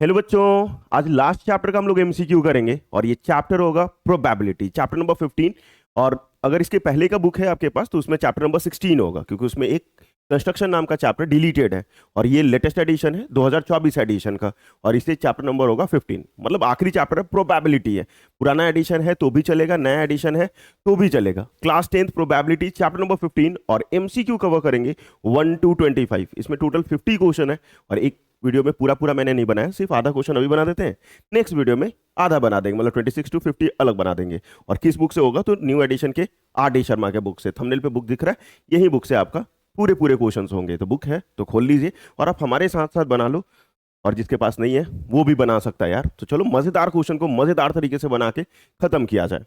Hello बच्चों, आज last chapter का हम लोग एमसीक्यू करेंगे और ये चैप्टर होगा प्रोबेबिलिटी, चैप्टर नंबर 15। और अगर इसके पहले का बुक है आपके पास तो उसमें चैप्टर नंबर 16 होगा, क्योंकि उसमें एक कंस्ट्रक्शन नाम का चैप्टर डिलीटेड है और ये लेटेस्ट एडिशन है 2024 एडिशन का। और इससे चैप्टर नंबर होगा 15, मतलब आखिरी चैप्टर है, प्रोबेबिलिटी है। पुराना एडिशन है तो भी चलेगा, नया एडिशन है तो भी चलेगा। Class 10th probability chapter number 15 और एमसीक्यू कवर करेंगे 1 to 25। इसमें टोटल 50 क्वेश्चन है और एक वीडियो में पूरा पूरा मैंने नहीं बनाया, सिर्फ आधा क्वेश्चन अभी बना देते हैं, नेक्स्ट वीडियो में आधा बना देंगे, मतलब 26 to 50 अलग बना देंगे। और किस बुक से होगा तो न्यू एडिशन के R.D. शर्मा के बुक से। थंबनेल पे बुक दिख रहा है, यही बुक से आपका पूरे पूरे क्वेश्चंस होंगे। तो बुक है तो खोल लीजिए और आप हमारे साथ साथ बना लो, और जिसके पास नहीं है वो भी बना सकता है यार। तो चलो मजेदार क्वेश्चन को मजेदार तरीके से बना के खत्म किया जाए।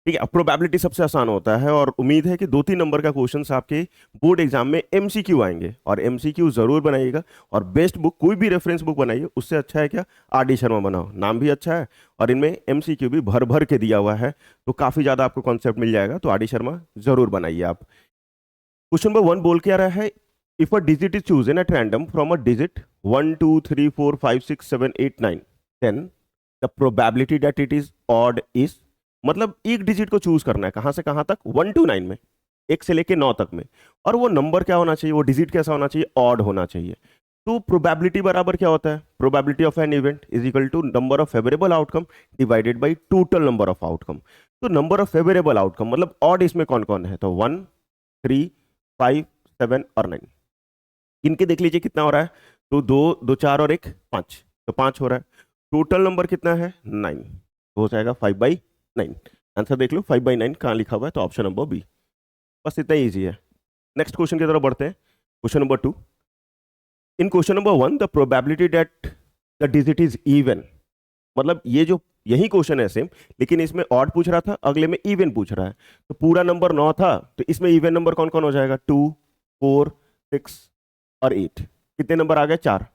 ठीक है, प्रोबेबिलिटी सबसे आसान होता है और उम्मीद है कि 2-3 नंबर का क्वेश्चंस आपके बोर्ड एग्जाम में एमसीक्यू आएंगे, और एमसीक्यू जरूर बनाइएगा। और बेस्ट बुक कोई भी रेफरेंस बुक बनाइए, उससे अच्छा है क्या R.D. शर्मा बनाओ, नाम भी अच्छा है और इनमें एमसीक्यू भी भर भर के दिया हुआ है, तो काफी ज्यादा आपको कॉन्सेप्ट मिल जाएगा। तो R.D. शर्मा जरूर बनाइए आप। क्वेश्चन नंबर 1 बोल के आ रहा है, if a digit is chosen at random from a digit 1 2 3 4 5 6 7 8 9 10, the probability that it is odd is. मतलब एक डिजिट को चूज करना है, कहां से कहां तक, 1 to 9 में, 1 से लेके 9 तक में। और वो नंबर क्या होना चाहिए, वो डिजिट कैसा होना चाहिए, ऑड होना चाहिए। तो प्रोबेबिलिटी बराबर क्या होता है, probability of an event is equal to number of favourable outcome divided by total number of outcome. तो नंबर ऑफ फेवरेबल आउटकम मतलब ऑड इसमें कौन कौन है, तो 1 3 5 7 और 9। इनके देख लीजिए कितना हो रहा है, तो 2 2 4 और 1 5, तो 5 हो रहा है। टोटल नंबर कितना है 9, तो हो जाएगा 5/9। आंसर देख लो 5/9 कहाँ लिखा हुआ है, तो ऑप्शन नंबर बी। बस इतना ईजी है। नेक्स्ट क्वेश्चन की तरफ बढ़ते हैं। Question number 2, in question number 1 the probability that the digit is even. मतलब ये जो यही क्वेश्चन है सेम, लेकिन इसमें ऑड पूछ रहा था, अगले में इवन पूछ रहा है। तो पूरा नंबर 9 था, तो इसमें इवन नंबर कौन कौन हो जाएगा, 2 4 6 और 8। कितने नंबर आ गए, 4।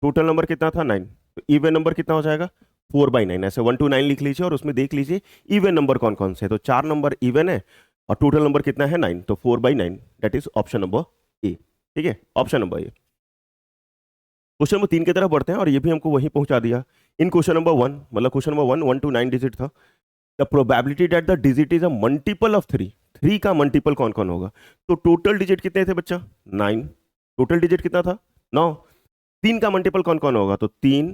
टोटल नंबर कितना था 9, तो इवन नंबर कितना हो जाएगा 4/9। ऐसे 1 to 9 लिख लीजिए और उसमें देख लीजिए इवन नंबर कौन कौन से, तो 4 नंबर इवन है और टोटल नंबर कितना है 9, तो 4/9, दैट इज ऑप्शन नंबर ए। ठीक है, ऑप्शन नंबर ए। क्वेश्चन नंबर 3 की तरफ बढ़ते हैं और ये भी हमको वहीं पहुंचा दिया। इन क्वेश्चन नंबर 1, मतलब क्वेश्चन नंबर 1 1 to 9 डिजिट था। The probability that the digit is a multiple of 3, 3 का मल्टीपल कौन कौन होगा। तो टोटल डिजिट कितने थे बच्चा, 9। टोटल डिजिट कितना था 9। 3 का मल्टीपल कौन कौन होगा, तो 3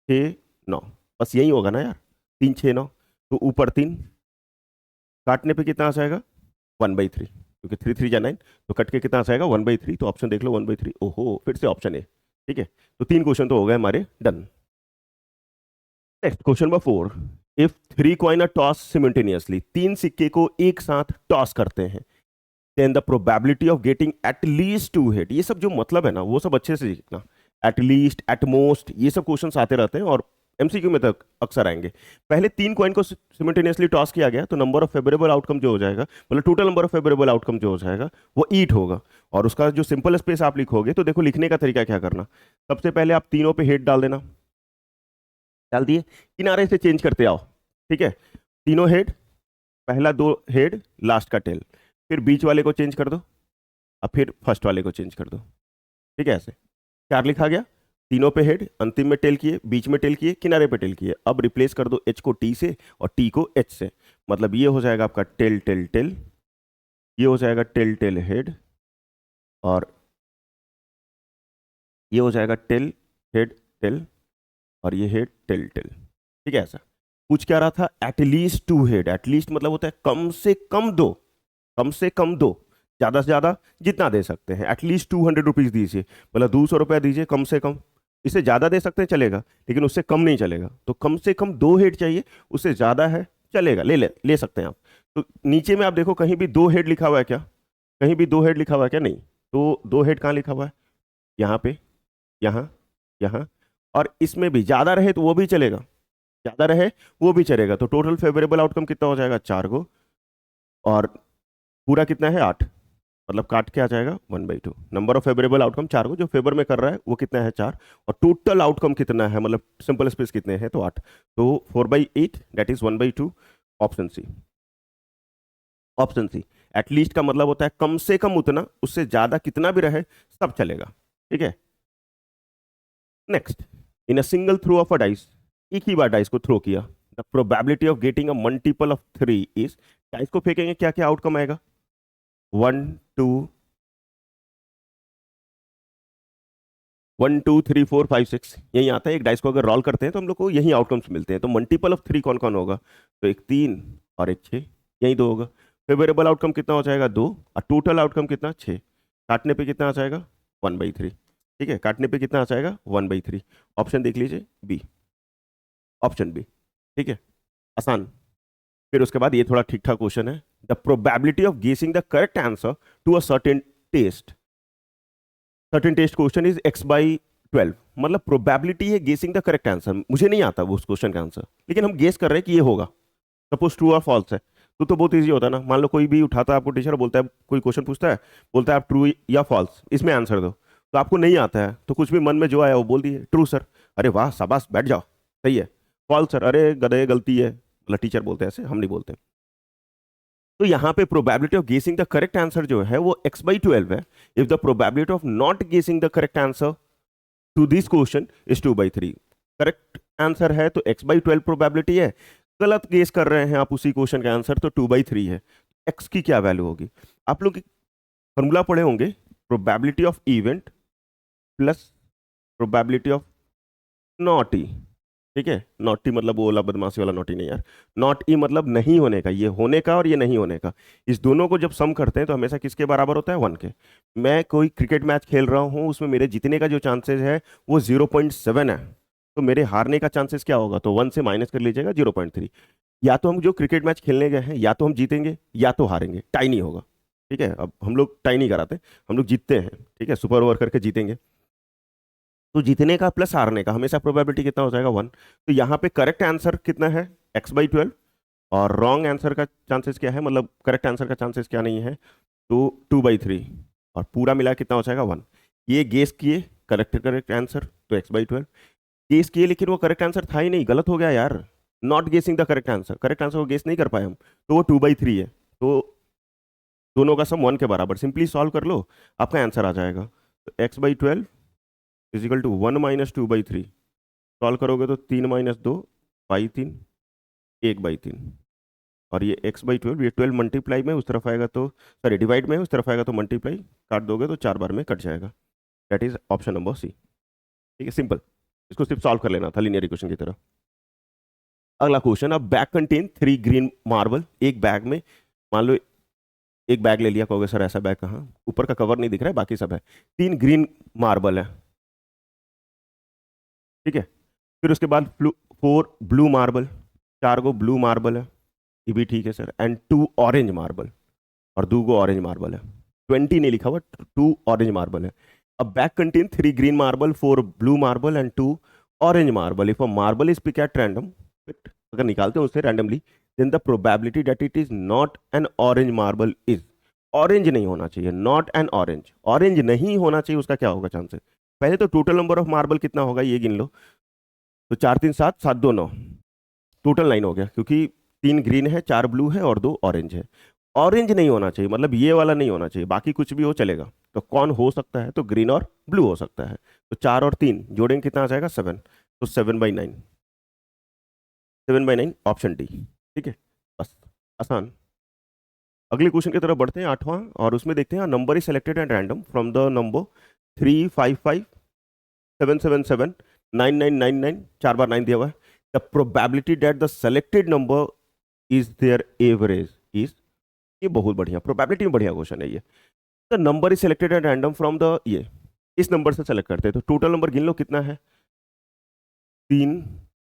6 9। बस यही होगा ना यार, 3 6 9। तो ऊपर 3, काटने पे कितना आ जाएगा 1/3, क्योंकि 3 3 जा 9, तो कट के कितना आ जाएगा 1/3। तो ऑप्शन देख लो 1/3। ओहो, फिर से ऑप्शन ए। ठीक है, तो 3 क्वेश्चन तो हो गए हमारे done. Next question number 4, if 3 coin are toss simultaneously, 3 सिक्के को एक साथ टॉस करते हैं, then the probability of getting at least 2 head. ये सब जो मतलब है ना वो सब अच्छे से सीखना। एट लीस्ट, एट मोस्ट, ये सब क्वेश्चंस आते रहते हैं और एमसीक्यू में तक अक्सर आएंगे। पहले 3 कॉइन को सिमिल्टेनियसली टॉस किया गया, तो नंबर ऑफ फेवरेबल आउटकम जो हो जाएगा, मतलब total number of favourable outcome जो हो जाएगा वो ईट होगा। और उसका जो सिंपल स्पेस आप लिखोगे, तो देखो लिखने का तरीका क्या करना, सबसे पहले आप तीनों पे हेड डाल देना, डाल दिए, किनारे से चेंज करते आओ। ठीक है, तीनों हेड, पहला 2 हेड, लास्ट का टेल, फिर बीच वाले को चेंज कर दो, अब फिर फर्स्ट वाले को चेंज कर दो। ठीक है, ऐसे 4 लिखा गया, तीनों पे हेड, अंतिम में टेल किए, बीच में टेल किए, किनारे पे टेल किए। अब रिप्लेस कर दो एच को टी से और टी को एच से, मतलब ये हो जाएगा आपका टेल टेल टेल, ये हो जाएगा टेल टेल हेड, और ये हो जाएगा टेल हेड टेल, और ये हेड टेल टेल। ठीक है, ऐसा पूछ क्या रहा था, एटलीस्ट 2 हेड। एटलीस्ट मतलब होता है कम से कम 2, कम से कम 2, ज्यादा से ज्यादा जितना दे सकते हैं। एटलीस्ट 200 रुपीज दीजिए, मतलब 200 रुपया दीजिए कम से कम। इससे ज्यादा दे सकते हैं चलेगा, लेकिन उससे कम नहीं चलेगा। तो कम से कम 2 हेड चाहिए, उससे ज्यादा है चलेगा, ले सकते हैं आप। तो नीचे में आप देखो कहीं भी 2 हेड लिखा हुआ है क्या, कहीं भी 2 हेड लिखा हुआ है क्या, नहीं। तो 2 हेड कहाँ लिखा हुआ है, यहाँ पे, यहाँ, यहाँ, और इसमें भी ज्यादा रहे तो वो भी चलेगा, ज्यादा रहे वो भी चलेगा। तो टोटल फेवरेबल आउटकम कितना हो जाएगा 4 को, और पूरा कितना है 8, मतलब काट के आ जाएगा 1/2। नंबर ऑफ फेवरेबल आउटकम 4 को जो फेवर में कर रहा है वो कितना है 4, और टोटल आउटकम कितना है, मतलब सिंपल स्पेस कितने हैं, तो 8। तो 4/8 that is 1/2, option C. Option C, at least का मतलब होता है कम से कम उतना, उससे ज्यादा कितना भी रहे सब चलेगा। ठीक है, next in a single throw of a dice, एक ही बार डाइस को थ्रो किया, the probability of getting a multiple of 3 is, dice को फेंकेंगे क्या क्या आउटकम आएगा, 1 2 3 4 5 6 यही आता है। एक डाइस को अगर रोल करते हैं तो हम लोग को यही आउटकम्स मिलते हैं। तो मल्टीपल ऑफ 3 कौन कौन होगा, तो एक 3 और एक 6, यही दो होगा। फेवरेबल आउटकम कितना हो जाएगा, 2, और टोटल आउटकम कितना, 6। काटने पे कितना आ जाएगा, 1/3। ठीक है, काटने पे कितना आ जाएगा, 1/3। ऑप्शन देख लीजिए बी, ऑप्शन बी। ठीक है, आसान। फिर उसके बाद ये थोड़ा ठीक ठाक क्वेश्चन है, the probability of guessing the correct answer to a test certain test question is x/12। मतलब प्रोबेबिलिटी है गेसिंग द करेक्ट आंसर, मुझे नहीं आता वो उस क्वेश्चन का आंसर, लेकिन हम गेस कर रहे हैं कि ये होगा। सपोज ट्रू और फॉल्स है, तो बहुत इजी होता है ना। मान लो कोई भी उठाता है आपको टीचर, बोलता है, कोई क्वेश्चन पूछता है, बोलता है आप ट्रू या फॉल्स इसमें आंसर दो, तो आपको नहीं आता है तो कुछ भी मन में जो आया वो बोल दिए, ट्रू सर, अरे वाह शाबाश बैठ जाओ, सही है। फॉल्स सर, अरे गधे गलती है, मतलब टीचर बोलते हैं ऐसे, हम नहीं बोलते। तो यहाँ पे probability of guessing the correct answer जो है वो x/12 है। If the probability of not guessing the correct answer to this question is 2/3। Correct answer है तो x/12 प्रोबेबिलिटी है, गलत गेस कर रहे हैं आप उसी क्वेश्चन का आंसर तो 2/3 है। x की क्या वैल्यू होगी, आप लोग फॉर्मूला पढ़े होंगे, probability of event plus probability of not E. ठीक है, नॉट ई मतलब वो वाला बदमाशी वाला नॉट ई नहीं यार, नॉट ई मतलब नहीं होने का, ये होने का और ये नहीं होने का, इस दोनों को जब सम करते हैं तो हमेशा किसके बराबर होता है, 1 के। मैं कोई क्रिकेट मैच खेल रहा हूँ, उसमें मेरे जीतने का जो चांसेस है वो 0.7 है, तो मेरे हारने का चांसेस क्या होगा, तो 1 से माइनस कर लीजिएगा 0.3। या तो हम जो क्रिकेट मैच खेलने गए हैं या तो हम जीतेंगे या तो हारेंगे, टाई नहीं होगा। ठीक है, अब हम लोग टाई नहीं कराते, हम लोग जीतते हैं। ठीक है, सुपर ओवर करके जीतेंगे। तो जीतने का प्लस हारने का हमेशा प्रोबेबिलिटी कितना हो जाएगा, 1। तो यहाँ पे करेक्ट आंसर कितना है, x/12, और रॉन्ग आंसर का चांसेस क्या है, मतलब करेक्ट आंसर का चांसेस क्या नहीं है, तो 2/3, और पूरा मिला कितना हो जाएगा, 1। ये गेस किए करेक्ट करेक्ट आंसर तो x/12 गेस किए, लेकिन वो करेक्ट आंसर था ही नहीं, गलत हो गया यार। Not guessing the correct answer, correct answer को गेस नहीं कर पाए हम, तो वो 2/3 है। तो दोनों का सम 1 के बराबर, सिंपली सॉल्व कर लो, आपका आंसर आ जाएगा। तो x/12 इजिकल टू 1 - 2/3, सॉल्व करोगे तो 3 - 2 /3, 1/3। और ये x/12, ये 12 मल्टीप्लाई में उस तरफ आएगा तो, सॉरी डिवाइड में उस तरफ आएगा तो मल्टीप्लाई, काट दोगे तो 4 बार में कट जाएगा। That is option number C. ठीक है, सिंपल, इसको सिर्फ सॉल्व कर लेना था लीनियर इक्वेशन की तरह। अगला क्वेश्चन, अब बैग कंटेन 3 ग्रीन मार्बल। एक बैग में, मान लो एक बैग ले लिया, कहोगे सर ऐसा बैग कहाँ, ऊपर का कवर नहीं दिख रहा है, बाकी सब है। 3 ग्रीन मार्बल है। ठीक है, फिर उसके बाद 4 ब्लू मार्बल, 4 गो ब्लू मार्बल है, ये भी ठीक है सर, एंड 2 ऑरेंज मार्बल, और 2 गो ऑरेंज मार्बल है। 20 नहीं लिखा हुआ, 2 ऑरेंज मार्बल है। अब bag contain 3 green marble, 4 blue marble and 2 orange marble. If a marble is pick at random, अगर निकालते हैं उससे randomly, then the probability that it is not an orange marble is, orange नहीं होना चाहिए, not an orange, orange नहीं होना चाहिए, उसका क्या होगा चांसेस। पहले तो टोटल नंबर ऑफ मार्बल कितना होगा ये गिन लो, तो 4 3 7 7 2 9, टोटल 9 हो गया, क्योंकि 3 ग्रीन है, 4 ब्लू है और 2 ऑरेंज है। ऑरेंज नहीं होना चाहिए, मतलब ये वाला नहीं होना चाहिए, बाकी कुछ भी हो चलेगा। तो कौन हो सकता है, तो ग्रीन और ब्लू हो सकता है। तो 4 और 3 जोड़ेंगे कितना आ जाएगा, 7, तो 7/9, 7/9 ऑप्शन डी। ठीक है, बस, आसान। अगले क्वेश्चन की तरफ बढ़ते हैं, 8वां, और उसमें देखते हैं number is selected at random from the number 3 5 5 7 7 7 9 9 9 9, 4 बार 9 दिया हुआ है। The probability that the selected number is there average is, ये बहुत बढ़िया, प्रोबेबिलिटी में बढ़िया क्वेश्चन है ये। The number is selected at random from the, ये इस नंबर से सेलेक्ट करते हैं, तो टोटल नंबर गिन लो कितना है, 3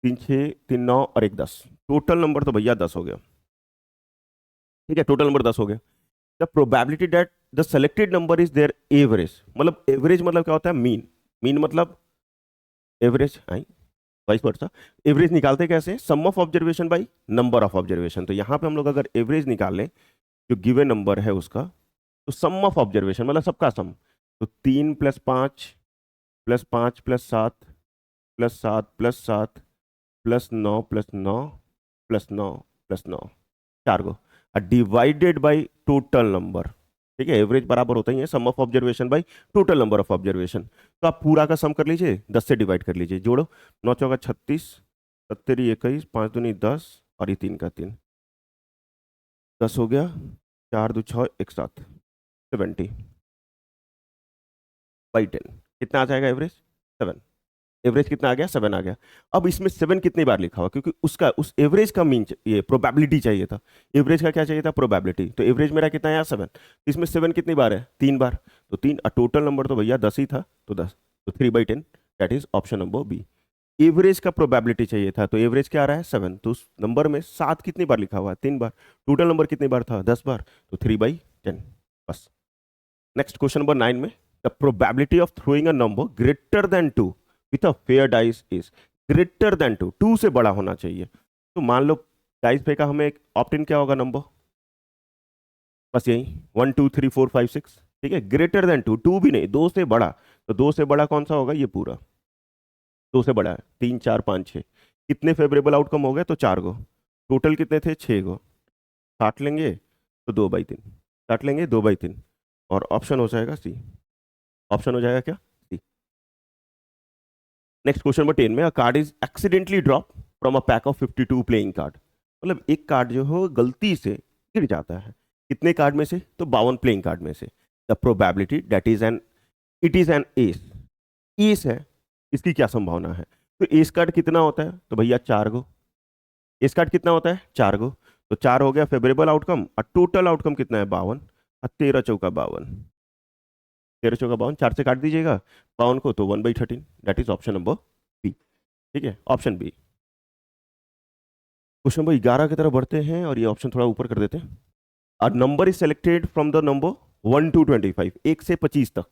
3 6 3 9 और 1 10, टोटल नंबर तो भैया 10 हो गया। ठीक है, टोटल नंबर 10 हो गया। The probability that the selected number is there average, मतलब एवरेज मतलब क्या होता है, मीन, मीन मतलब average, I vice versa. Average निकालते कैसे, sum of observation by number of observation. तो यहाँ पे हम लोग अगर एवरेज निकालें जो गिवन नंबर है उसका, तो सम ऑफ ऑब्जर्वेशन मतलब सबका सम, तो 3 + 5 + 5 + 7 + 7 + 7 + 9 + 9 + 9 + 9, 4 गो, डिवाइडेड बाई टोटल नंबर। ठीक है, एवरेज बराबर होता ही है sum of observation by total number of observation. तो आप पूरा का सम कर लीजिए, 10 से डिवाइड कर लीजिए, जोड़ो, 9 चौका 36, 70 21, 5 दूनी 10 और ये 3 का 3, 10 हो गया, 4 2 6 1 7, 70 बाई 10 कितना आ जाएगा एवरेज? 7। एवरेज कितना आ गया? 7 आ गया। अब इसमें 7 कितनी बार लिखा हुआ, क्योंकि उसका उस एवरेज का मीन ये प्रोबेबिलिटी चाहिए था, एवरेज का क्या चाहिए था? प्रोबेबिलिटी। तो एवरेज मेरा कितना है? 7। इसमें 7 कितनी बार है? 3 बार। तो 3, टोटल नंबर तो भैया 10 ही था, तो 10, तो 3/10, that is option number B. Average का प्रोबेबिलिटी चाहिए था, तो एवरेज क्या आ रहा है? 7। तो उस नंबर में 7 कितनी बार लिखा हुआ है? 3 बार। टोटल नंबर कितनी बार था? 10 बार, तो 3/10 बस। नेक्स्ट क्वेश्चन नंबर 9 में, the probability of throwing a number greater than 2 with a fair dice is, greater than 2, 2 से बड़ा होना चाहिए। तो मान लो डाइस फेंका हमें, एक ऑप्ट इन क्या होगा नंबर? बस यही 1 2 3 4 5 6, ठीक है, ग्रेटर देन 2, 2 भी नहीं, 2 से बड़ा। तो 2 से बड़ा कौन सा होगा? ये पूरा 2 से बड़ा है। 3 4 5 6, कितने फेवरेबल आउटकम हो गए? तो 4 गो। टोटल कितने थे? 6 गो। काट लेंगे तो 2/3, काट लेंगे 2/3, और ऑप्शन हो जाएगा सी। ऑप्शन हो जाएगा क्या? सी। नेक्स्ट क्वेश्चन नंबर 10 में, अ card is accidentally drop from a pack of 52 playing card, मतलब एक कार्ड जो हो गलती से गिर जाता है, कितने कार्ड में से? तो 52 प्लेइंग कार्ड में से। The probability that is an, it is an S, S है, इसकी क्या संभावना है? तो एस कार्ड कितना होता है? तो भैया 4 गो। एस कार्ड कितना होता है? 4 गो। तो 4 हो गया फेवरेबल आउटकम, और टोटल आउटकम कितना है? 52, और 13 चौका 52, 13 चौका 52, 4 से काट दीजिएगा 52 को, तो 1/13, that is option number B. ठीक है, ऑप्शन बी। क्वेश्चन नंबर 11 की तरफ बढ़ते हैं, और ये ऑप्शन थोड़ा ऊपर कर देते हैं। A number is selected from the number 1 to 25, 1 से 25 तक,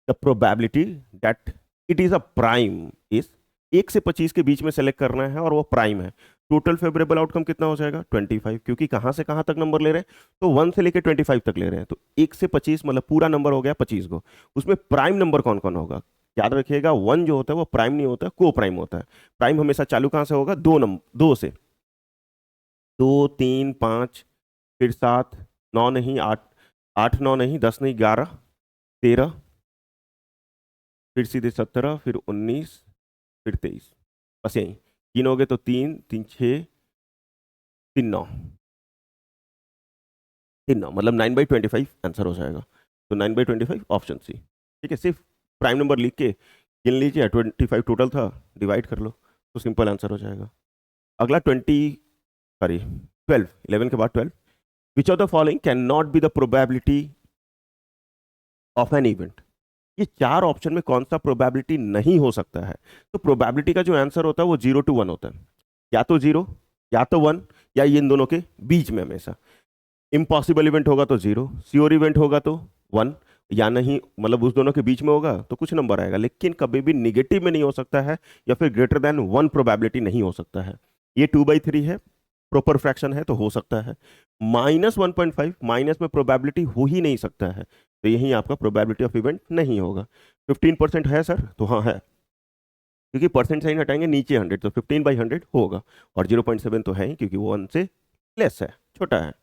the probability that it is a prime is, 1 से 25 के बीच में सेलेक्ट करना है और वो प्राइम है। टोटल फेवरेबल आउटकम कितना हो जाएगा? 25, क्योंकि कहां से कहां तक नंबर ले रहे हैं? तो 1 से लेकर 25 तक ले रहे हैं, तो 1 से 25 मतलब पूरा नंबर हो गया 25 को। उसमें प्राइम नंबर कौन कौन होगा? याद रखिएगा, 1 जो होता है वो प्राइम नहीं होता, को प्राइम होता है। प्राइम हमेशा चालू कहां से होगा? 2 नंबर, 2 से, 2 3 5, फिर 7, 9 नहीं 8, 8 9 नहीं, 10 नहीं 11, 13, फिर सीधे 17, फिर 19, फिर 23, बस यही 3 हो गए, तो 3 3 6 3 9, 3 9 मतलब 9/25 आंसर हो जाएगा। तो 9/25 ऑप्शन सी। ठीक है, सिर्फ प्राइम नंबर लिख के गिन लीजिए, 25 टोटल था, डिवाइड कर लो, तो सिंपल आंसर हो जाएगा। अगला 12, 11 के बाद 12, which of the following can not be the probability of an event, ये 4 ऑप्शन में कौन सा प्रोबेबिलिटी नहीं हो सकता है? तो प्रोबेबिलिटी का जो आंसर होता है वो 0 to 1 होता है, या तो 0, या तो 1, या ये इन दोनों के बीच में हमेशा। इम्पॉसिबल इवेंट होगा तो 0, श्योर इवेंट होगा तो 1, या नहीं मतलब उस दोनों के बीच में होगा तो कुछ नंबर आएगा, लेकिन कभी भी निगेटिव में नहीं हो सकता है, या फिर ग्रेटर देन 1 प्रोबेबिलिटी नहीं हो सकता है। ये 2/3 है, प्रॉपर फ्रैक्शन है तो हो सकता है। -1.5, माइनस में प्रोबेबिलिटी हो ही नहीं सकता है, तो यही आपका प्रोबेबिलिटी ऑफ इवेंट नहीं होगा। 15% है सर, तो हाँ है, क्योंकि परसेंट साइन हटाएंगे नीचे 100, तो 15/100 होगा, और 0.7 तो है ही, क्योंकि वो 1 से लेस है, छोटा है।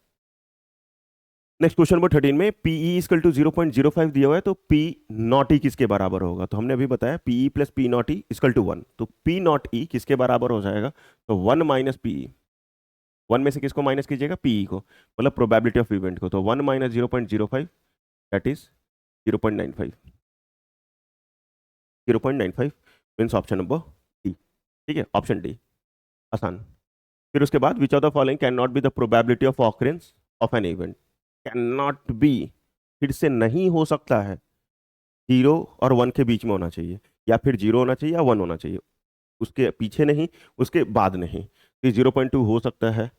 नेक्स्ट क्वेश्चन नंबर 13 में, पीई इक्वल टू 0.05 दिया हुआ है, तो पी नॉट ई किसके बराबर होगा? तो हमने अभी बताया PE plus P not E equal to 1, तो पी नॉट ई किसके बराबर हो जाएगा? तो 1 माइनस पीई, 1 में से किसको माइनस कीजिएगा? पीई को, मतलब प्रोबेबिलिटी ऑफ इवेंट को, तो 1 minus 0.05, that is 0.95, 0.95 means option number D. ठीक है, ऑप्शन डी आसान। फिर उसके बाद, which of the following can not be the probability of occurrence of an event, can not be, फिर से नहीं हो सकता है, 0 और 1 के बीच में होना चाहिए, या फिर 0 होना चाहिए या 1 होना चाहिए, उसके पीछे नहीं, उसके बाद नहीं। तो 0.2 हो सकता है,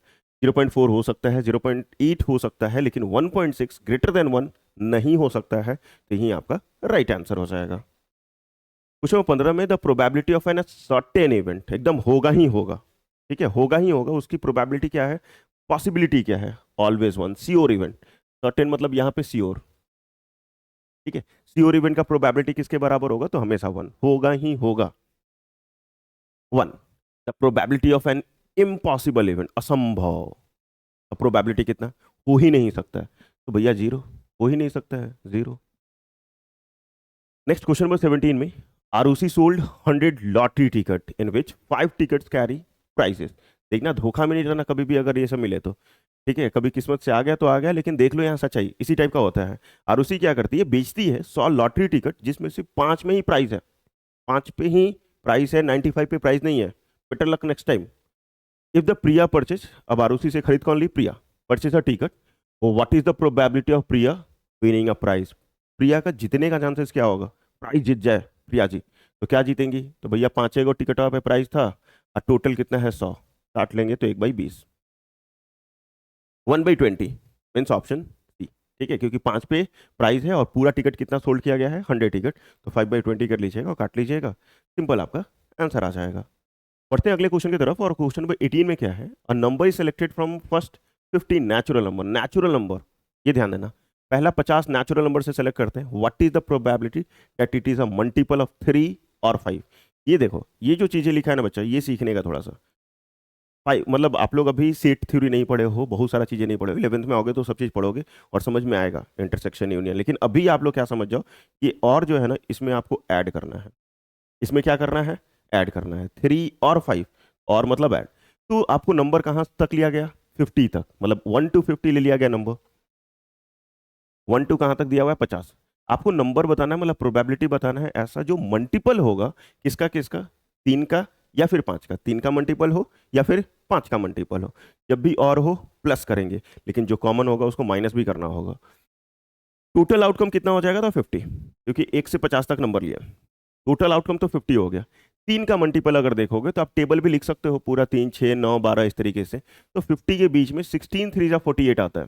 0.4 हो सकता है, 0.8 हो सकता है, लेकिन 1.6 ग्रेटर देन 1 नहीं हो सकता है, तो यही आपका राइट आंसर हो जाएगा। क्वेश्चन नंबर 15 में, the probability of an certain event, एकदम होगा ही होगा, ठीक है, होगा ही होगा, उसकी प्रोबेबिलिटी क्या है? पॉसिबिलिटी क्या है? ऑलवेज 1, श्योर इवेंट, सर्टेन मतलब यहाँ पे श्योर, ठीक है, श्योर इवेंट का प्रोबेबिलिटी किसके बराबर होगा? तो हमेशा 1 होगा ही होगा, 1। The probability of an impossible event, असंभव, प्रोबेबिलिटी कितना? हो ही नहीं सकता है, तो भैया 0। हो ही नहीं सकता है, जीरो। नेक्स्ट क्वेश्चन नंबर 17 में, Arushi sold 100 lottery ticket in which 5 tickets carry prizes. देखना धोखा में नहीं रहना कभी भी अगर ये सब मिले तो, ठीक है, कभी किस्मत से आ गया तो आ गया, लेकिन देख लो यहाँ सच्चाई इसी टाइप का होता है। आरुषि क्या करती है, बेचती है 100 लॉटरी टिकट जिसमें से 5 में ही प्राइस है, 5 पे ही प्राइस है, 95 पे प्राइस नहीं है। Better luck next time. If the Priya purchase, अब आरुषि से खरीद कौन ली, Priya, purchase a ticket, what is the probability of Priya winning a prize. Priya का जीतने का चांसेस क्या होगा, प्राइज जीत जाए प्रिया जी, तो क्या जीतेंगी, तो भैया 5 गो टिकट पे प्राइस था और टोटल कितना है 100, काट लेंगे तो 1/20, 1/20 मीन्स ऑप्शन सी। ठीक है, क्योंकि 5 पे प्राइस है और पूरा टिकट कितना सोल्ड किया गया है, 100 टिकट, तो 5/20 कर लीजिएगा और काट लीजिएगा, सिंपल आपका आंसर आ जाएगा। बढ़ते हैं अगले क्वेश्चन की तरफ, और क्वेश्चन नंबर 18 में क्या है, a number is selected from first 50 natural number. Natural number, ये ध्यान देना, पहला 50 नेचुरल नंबर से सेलेक्ट करते हैं, what is the probability that it is a multiple of 3 और 5। ये देखो, ये जो चीजें लिखा है ना बच्चा, ये सीखने का थोड़ा सा भाई, मतलब आप लोग अभी सेट थ्योरी नहीं पढ़े हो, बहुत सारा चीजें नहीं पढ़े हो, 11th में आओगे तो सब चीज पढ़ोगे और समझ में आएगा इंटरसेक्शन यूनियन, लेकिन अभी आप लोग क्या समझ जाओ, ये और जो है ना इसमें आपको ऐड करना है, इसमें क्या करना है, ऐड करना है 3 और 5, और मतलब ऐड, तो आपको नंबर कहाँ तक लिया गया, 50 तक, मतलब 1 to 50 ले लिया गया नंबर, 1 to कहाँ तक दिया हुआ है, 50। आपको नंबर बताना है, मतलब प्रोबेबिलिटी बताना है ऐसा जो मल्टीपल होगा, किसका किसका, 3 का या फिर 5 का, 3 का मल्टीपल हो या फिर 5 का मल्टीपल हो, जब भी और हो प्लस करेंगे, लेकिन जो कॉमन होगा उसको माइनस भी करना होगा। टोटल आउटकम कितना हो जाएगा, तो 50, क्योंकि 1 से 50 तक नंबर लिया, टोटल आउटकम तो 50 हो गया। 3 का मल्टीपल अगर देखोगे तो आप टेबल भी लिख सकते हो पूरा, 3 6 9 12 इस तरीके से, तो 50 के बीच में 16 3 जा 48 आता है,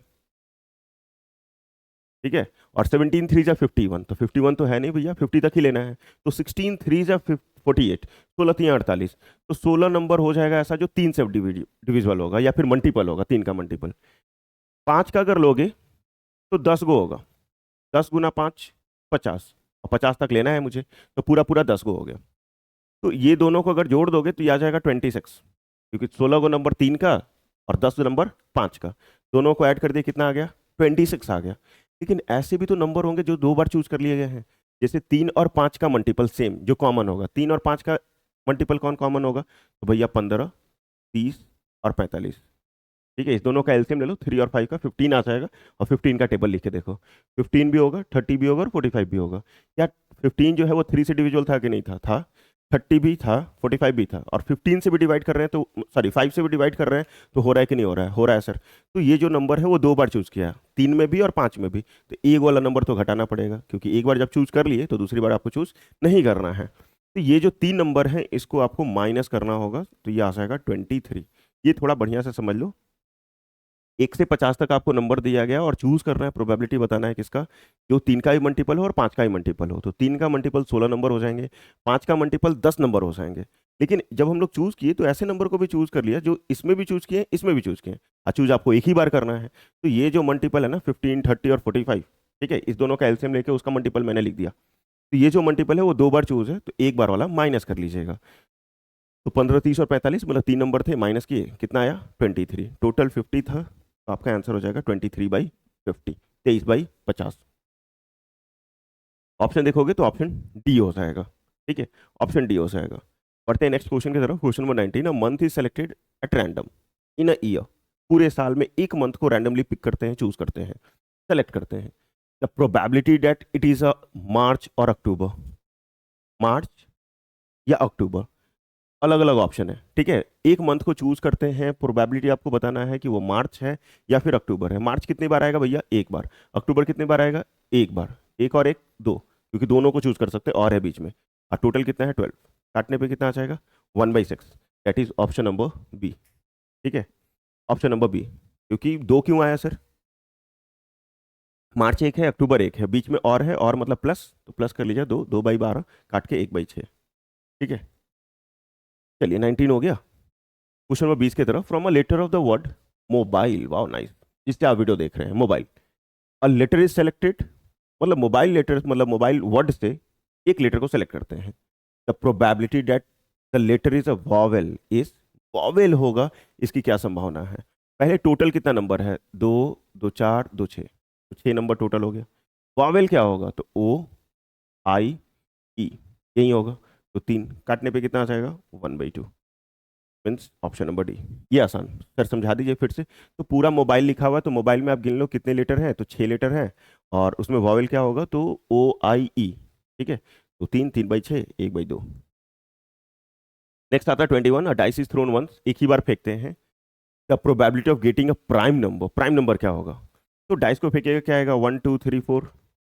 ठीक है, और 17 3 जा 51, तो 51 तो है नहीं भैया, 50 तक ही लेना है, तो 16 3 जा 48, 16 3 48, तो 16 नंबर हो जाएगा ऐसा जो 3 से डिविजिबल होगा या फिर मल्टीपल होगा, 3 का मल्टीपल। 5 का अगर लोगे तो 10 गो होगा, 10 गुना 5 50, और 50 तक लेना है मुझे, तो पूरा पूरा 10 गो हो गया। तो ये दोनों को अगर जोड़ दोगे तो ये आ जाएगा 26, क्योंकि 16 को नंबर 3 का और 10 नंबर 5 का, दोनों को ऐड कर दिया कितना आ गया, 26 आ गया। लेकिन ऐसे भी तो नंबर होंगे जो 2 बार चूज कर लिए गए हैं, जैसे 3 और 5 का मल्टीपल सेम जो कॉमन होगा, 3 और 5 का मल्टीपल कौन कॉमन होगा, तो भैया 15 30 और 45, ठीक है, इस दोनों का एलसीएम ले लो, 3 और 5 का 15 आ जाएगा, और 15 का टेबल लिख के देखो, 15 भी होगा, 30 भी होगा और 45 भी होगा। या 15 जो है वो 3 से डिविजुअल था कि नहीं था, 30 भी था, 45 भी था, और 15 से भी डिवाइड कर रहे हैं तो सॉरी 5 से भी डिवाइड कर रहे हैं, तो हो रहा है कि नहीं हो रहा है, हो रहा है सर। तो ये जो नंबर है वो 2 बार चूज किया, 3 में भी और 5 में भी, तो एक वाला नंबर तो घटाना पड़ेगा, क्योंकि एक बार जब चूज कर लिए तो दूसरी बार आपको चूज नहीं करना है। तो ये जो 3 नंबर है इसको आपको माइनस करना होगा, तो ये आ जाएगा 23। ये थोड़ा बढ़िया से समझ लो, 1 से 50 तक आपको नंबर दिया गया और चूज करना है, प्रोबेबिलिटी बताना है किसका, जो 3 का ही मल्टीपल हो और 5 का ही मल्टीपल हो, तो 3 का मल्टीपल 16 नंबर हो जाएंगे, 5 का मल्टीपल 10 नंबर हो जाएंगे। लेकिन जब हम लोग चूज किए तो ऐसे नंबर को भी चूज कर लिया जो इसमें भी चूज किए इसमें भी चूज किए, चूज आपको एक ही बार करना है। तो ये जो मल्टीपल है ना 15 30 और 45, ठीक है, इस दोनों का एलसीएम लेके उसका मल्टीपल मैंने लिख दिया, तो ये जो मल्टीपल है वो 2 बार चूज है, तो एक बार वाला माइनस कर लीजिएगा। तो 15 30 और 45 मतलब 3 नंबर थे, माइनस किए कितना आया 23, टोटल 50 था, तो आपका आंसर हो जाएगा 23/50, 23/50। ऑप्शन देखोगे तो ऑप्शन डी हो जाएगा, ठीक है, ऑप्शन डी हो जाएगा। बढ़ते हैं नेक्स्ट क्वेश्चन की तरफ, question number 19, a month is selected at random in a year. पूरे साल में एक मंथ को रैंडमली पिक करते हैं, चूज करते हैं, सेलेक्ट करते हैं। The probability that it is a March और अक्टूबर, मार्च या अक्टूबर, अलग अलग ऑप्शन है, ठीक है, एक मंथ को चूज करते हैं, प्रोबेबिलिटी आपको बताना है कि वो मार्च है या फिर अक्टूबर है। मार्च कितनी बार आएगा भैया, एक बार। अक्टूबर कितनी बार आएगा, एक बार, एक और एक दो, क्योंकि दोनों को चूज कर सकते हैं और है बीच में, और टोटल कितना है 12, काटने पे कितना आ जाएगा 1/6, that is option number B, ठीक है, ऑप्शन नंबर बी। क्योंकि दो क्यों आया सर, मार्च एक है अक्टूबर एक है, बीच में और है, और मतलब प्लस, तो प्लस कर लीजिए, 2/12 काट के 1/6, ठीक है। चलिए 19 हो गया। क्वेश्चन नंबर 20 की तरफ, from a letter of the word mobile, wow nice, जिससे आप वीडियो देख रहे हैं, mobile, a letter is selected, मतलब मोबाइल लेटर, मतलब मोबाइल वर्ड से एक लेटर को सेलेक्ट करते हैं। The probability that the letter is a vowel is, vowel होगा, इसकी क्या संभावना है। पहले टोटल कितना नंबर है, 2 2 4 2 6, तो 6 नंबर टोटल हो गया। वॉवेल क्या होगा, तो ओ आई ई, यही होगा। तो 3 काटने पे कितना आ जाएगा, 1/2, मीन्स ऑप्शन नंबर डी। ये आसान। सर समझा दीजिए फिर से। तो पूरा मोबाइल लिखा हुआ है, तो मोबाइल में आप गिन लो कितने लीटर है, तो 6 लीटर है। और उसमें वॉवेल क्या होगा, तो ओ आई ई, ठीक है। तो 3 3/6, 1/2। नेक्स्ट आता है 21, a dice is thrown once, एक ही बार फेंकते हैं। The probability of getting a prime number, prime number क्या होगा, तो डाइस को फेंकेगा, क्या आएगा, 1 2 3 4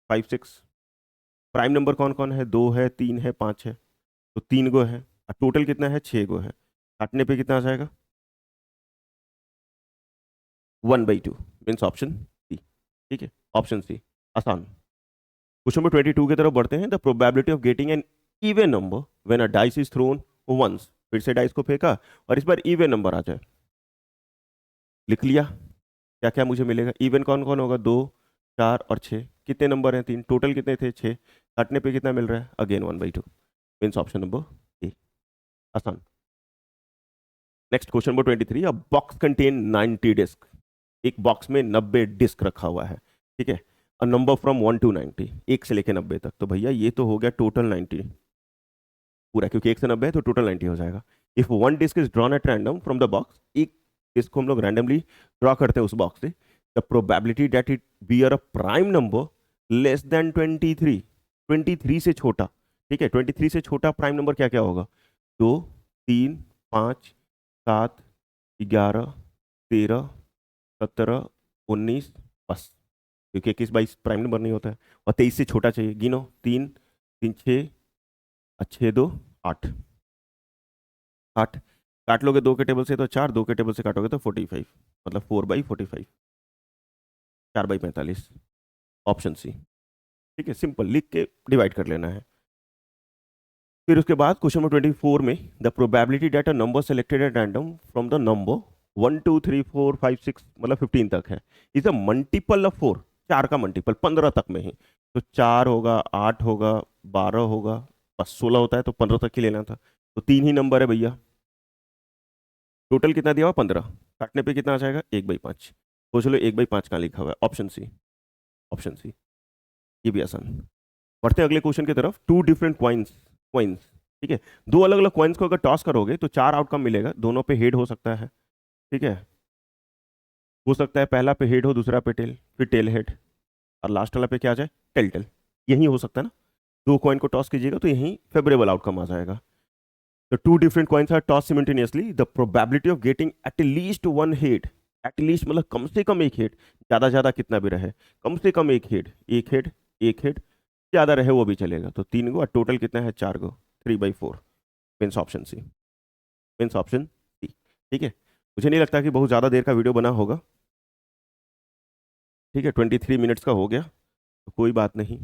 5 6। प्राइम नंबर कौन कौन है, 2 है, 3 है, 5 है। तो 3 गो है, और टोटल कितना है, 6 गो है। काटने पे कितना आ जाएगा, 1/2, मीन्स ऑप्शन सी। ठीक है, ऑप्शन सी, आसान। क्वेश्चन नंबर 22 की तरफ बढ़ते हैं। The probability of getting an even number when a dice is thrown once, फिर से डाइस को फेंका और इस बार इवन नंबर आ जाए। लिख लिया, क्या क्या मुझे मिलेगा, इवन कौन कौन होगा, 2 4 और 6। कितने नंबर हैं, 3, टोटल कितने थे, 6। काटने पे कितना मिल रहा है, again 1/2, means option number A, आसान। Next question number 23, a box contain 90 disc, एक बॉक्स में 90 डिस्क रखा हुआ है, ठीक है। अ नंबर फ्रॉम 1 to 90, 1 से लेके 90 तक। तो भैया ये तो हो गया टोटल 90 पूरा, क्योंकि 1 से 90 है तो टोटल 90 हो जाएगा। If one disc is drawn at random from the box, एक डिस्क को हम लोग रैंडमली ड्रॉ करते हैं उस बॉक्स से, the probability that it bear a prime number less than 23, 23 से छोटा, ठीक है। 23 से छोटा प्राइम नंबर क्या क्या होगा, 2 3 5 7 11 13 17 19, बस, क्योंकि 21 22 प्राइम नंबर नहीं होता है। और 23 से छोटा चाहिए, गिनो, 3 3 6, 6 2 8, 8। काट लोगे 2 के टेबल से तो 4, 2 के टेबल से काटोगे तो 45, मतलब 4/45, 4/45, ऑप्शन सी। ठीक है, सिंपल लिख के डिवाइड कर लेना है। फिर उसके बाद क्वेश्चन नंबर 24 में, the probability that a number selected at random from the number 1 2 3 4 5 6, मतलब 15 तक है, इज अ मल्टीपल ऑफ 4, 4 का मल्टीपल 15 तक में ही। तो 4 होगा, 8 होगा, 12 होगा, बस 16 होता है तो 15 तक ही लेना था। तो 3 ही नंबर है भैया, टोटल कितना दिया हुआ, 15। काटने पे कितना आ जाएगा, 1/5। तो चलो 1/5 कहाँ लिखा हुआ है, ऑप्शन सी, ऑप्शन सी, ये भी आसान। बढ़ते हैं अगले क्वेश्चन की तरफ। 2 डिफरेंट क्वाइंस, क्वाइंस, ठीक है। 2 अलग अलग क्वाइंस को अगर टॉस करोगे तो 4 आउटकम मिलेगा, दोनों पे हेड हो सकता है, ठीक है। हो सकता है पहला पे हेड हो, दूसरा पे टेल, फिर टेल हेड, और लास्ट वाला पे क्या आ जाए, टेल टेल। यही हो सकता है ना, 2 कॉइन को टॉस कीजिएगा तो यही फेवरेबल आउटकम आ जाएगा। The two different coins are tossed simultaneously. The probability of getting at least one head, at least मतलब कम से कम एक हेड, ज्यादा ज्यादा कितना भी रहे, कम से कम एक हेड, एक हेड, एक हेड, ज्यादा रहे वो भी चलेगा। तो 3 गो, और टोटल कितना है, 4 गो, 3/4, means option C, means option C. ठीक है, मुझे नहीं लगता कि बहुत ज्यादा देर का वीडियो बना होगा, ठीक है। 23 मिनट्स का हो गया, तो कोई बात नहीं,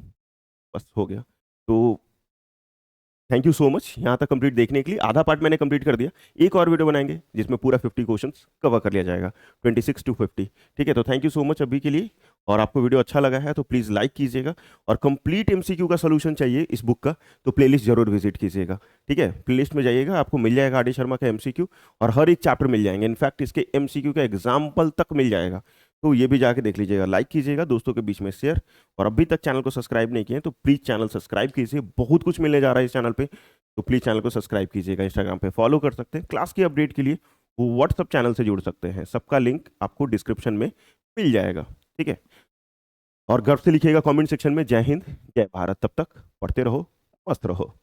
बस हो गया। तो थैंक यू सो मच यहाँ तक कंप्लीट देखने के लिए। आधा पार्ट मैंने कंप्लीट कर दिया, एक और वीडियो बनाएंगे जिसमें पूरा 50 क्वेश्चंस कवर कर लिया जाएगा, 26 to 50। ठीक है, तो थैंक यू सो मच अभी के लिए। और आपको वीडियो अच्छा लगा है तो प्लीज़ लाइक कीजिएगा, और कंप्लीट एमसीक्यू का सोल्यूशन चाहिए इस बुक का तो प्लेलिस्ट जरूर विजिट कीजिएगा। ठीक है, प्लेलिस्ट में जाइएगा, आपको मिल जाएगा आर डी शर्मा का एमसीक्यू, और हर एक चैप्टर मिल जाएंगे, इनफैक्ट इसके एमसीक्यू का एग्जाम्पल तक मिल जाएगा। तो ये भी जाके देख लीजिएगा, लाइक कीजिएगा, दोस्तों के बीच में शेयर, और अभी तक चैनल को सब्सक्राइब नहीं किए तो प्लीज़ चैनल सब्सक्राइब कीजिए, बहुत कुछ मिलने जा रहा है इस चैनल पे, तो प्लीज़ चैनल को सब्सक्राइब कीजिएगा। इंस्टाग्राम पे फॉलो कर सकते हैं, क्लास की अपडेट के लिए वो व्हाट्सअप चैनल से जुड़ सकते हैं, सबका लिंक आपको डिस्क्रिप्शन में मिल जाएगा। ठीक है, और गर्व से लिखिएगा कमेंट सेक्शन में, जय हिंद जय भारत। तब तक पढ़ते रहो, मस्त रहो।